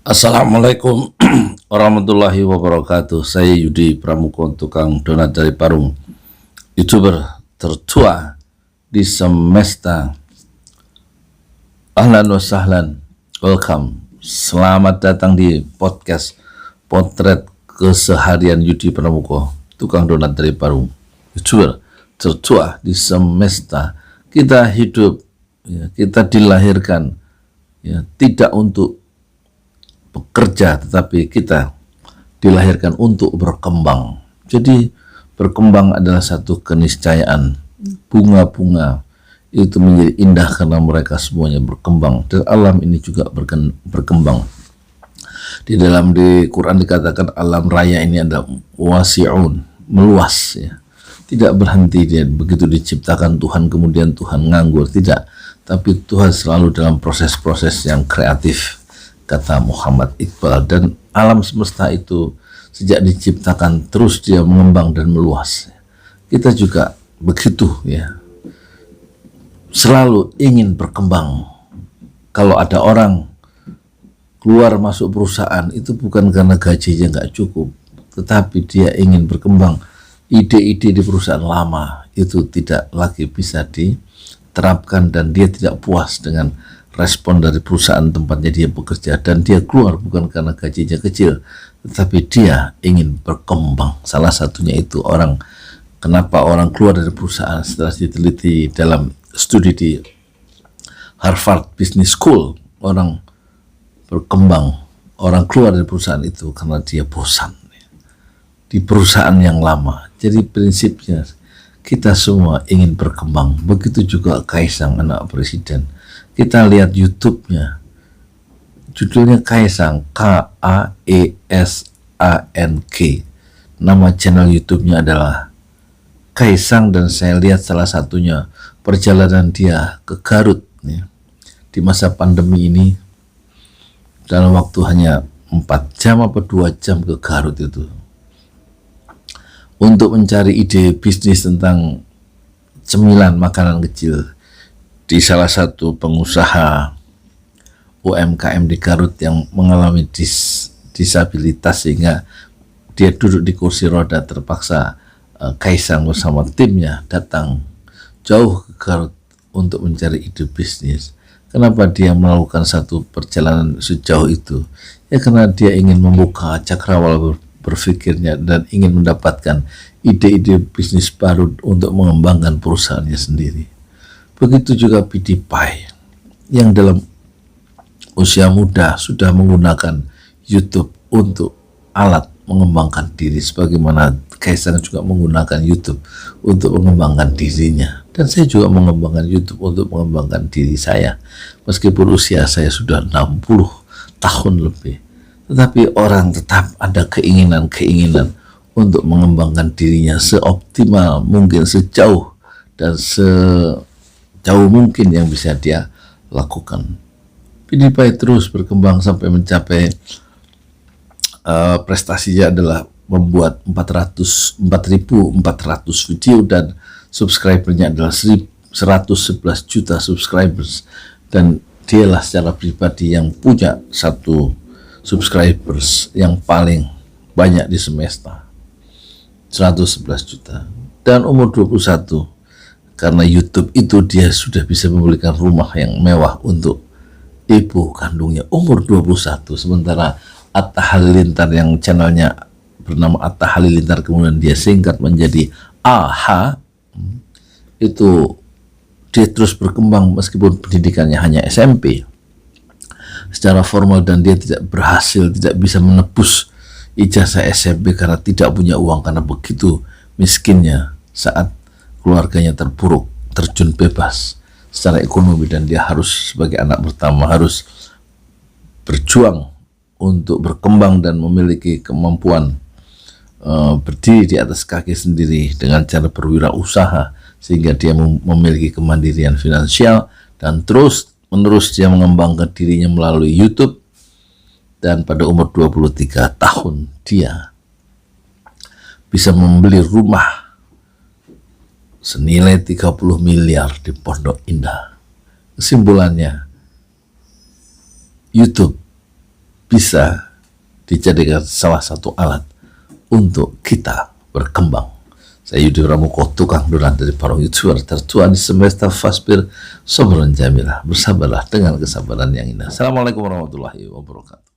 Assalamualaikum warahmatullahi wabarakatuh. Saya Yudi Pramuko, tukang donat dari Parung, YouTuber tertua di semesta. Ahlan wa sahlan, welcome. Selamat datang di podcast Potret Keseharian Yudi Pramuko, tukang donat dari Parung, YouTuber tertua di semesta. Kita hidup, kita dilahirkan, tidak untuk bekerja, tetapi kita dilahirkan untuk berkembang. Jadi berkembang adalah satu keniscayaan. Bunga-bunga itu menjadi indah karena mereka semuanya berkembang, dan alam ini juga berkembang. Di Quran dikatakan alam raya ini ada wasi'un, meluas, tidak berhenti. Dia begitu diciptakan Tuhan kemudian Tuhan nganggur, tidak, tapi Tuhan selalu dalam proses-proses yang kreatif, kata Muhammad Iqbal. Dan alam semesta itu sejak diciptakan terus dia mengembang dan meluas. Kita juga begitu, selalu ingin berkembang. Kalau ada orang keluar masuk perusahaan, itu bukan karena gajinya nggak cukup, tetapi dia ingin berkembang. Ide-ide di perusahaan lama itu tidak lagi bisa diterapkan, dan dia tidak puas dengan respon dari perusahaan tempatnya dia bekerja, dan dia keluar bukan karena gajinya kecil, tetapi dia ingin berkembang. Salah satunya itu kenapa orang keluar dari perusahaan setelah diteliti dalam studi di Harvard Business School, orang berkembang, orang keluar dari perusahaan itu karena dia bosan di perusahaan yang lama. Jadi prinsipnya kita semua ingin berkembang. Begitu juga Kaisang, anak presiden. Kita lihat YouTube-nya, judulnya Kaisang, Kaesang. Nama channel YouTube-nya adalah Kaisang, dan saya lihat salah satunya perjalanan dia ke Garut di masa pandemi ini. Dalam waktu hanya 4 jam atau 2 jam ke Garut itu untuk mencari ide bisnis tentang cemilan makanan kecil di salah satu pengusaha UMKM di Garut yang mengalami disabilitas, sehingga dia duduk di kursi roda. Terpaksa Kaisang bersama timnya datang jauh ke Garut untuk mencari ide bisnis. Kenapa dia melakukan satu perjalanan sejauh itu? Karena dia ingin membuka cakrawala berpikirnya dan ingin mendapatkan ide-ide bisnis baru untuk mengembangkan perusahaannya sendiri. Begitu juga PewDiePie yang dalam usia muda sudah menggunakan YouTube untuk alat mengembangkan diri, sebagaimana Kaisang juga menggunakan YouTube untuk mengembangkan dirinya. Dan saya juga mengembangkan YouTube untuk mengembangkan diri saya, meskipun usia saya sudah 60 tahun lebih, tetapi orang tetap ada keinginan untuk mengembangkan dirinya seoptimal mungkin, sejauh dan jauh mungkin yang bisa dia lakukan. PewDiePie terus berkembang sampai mencapai prestasinya adalah membuat 4.400 video, dan subscribernya adalah 111 juta subscribers, dan dialah secara pribadi yang punya satu subscribers yang paling banyak di semesta, 111 juta. Dan umur 21, karena YouTube itu dia sudah bisa membelikan rumah yang mewah untuk ibu kandungnya, umur 21. Sementara Atta Halilintar yang channelnya bernama Atta Halilintar kemudian dia singkat menjadi AH, itu dia terus berkembang meskipun pendidikannya hanya SMP secara formal, dan dia tidak bisa menebus ijazah SMP karena tidak punya uang, karena begitu miskinnya saat keluarganya terpuruk, terjun bebas secara ekonomi, dan dia harus sebagai anak pertama harus berjuang untuk berkembang dan memiliki kemampuan berdiri di atas kaki sendiri dengan cara berwirausaha, sehingga dia memiliki kemandirian finansial, dan terus menerus dia mengembangkan dirinya melalui YouTube. Dan pada umur 23 tahun dia bisa membeli rumah senilai 30 miliar di Pondok Indah. Kesimpulannya, YouTube bisa dijadikan salah satu alat untuk kita berkembang. Saya Yudi Pramuko, tukang donat dari para YouTuber tertua di semesta Fasbir, Sobron Jamilah. Bersabarlah dengan kesabaran yang indah. Assalamualaikum warahmatullahi wabarakatuh.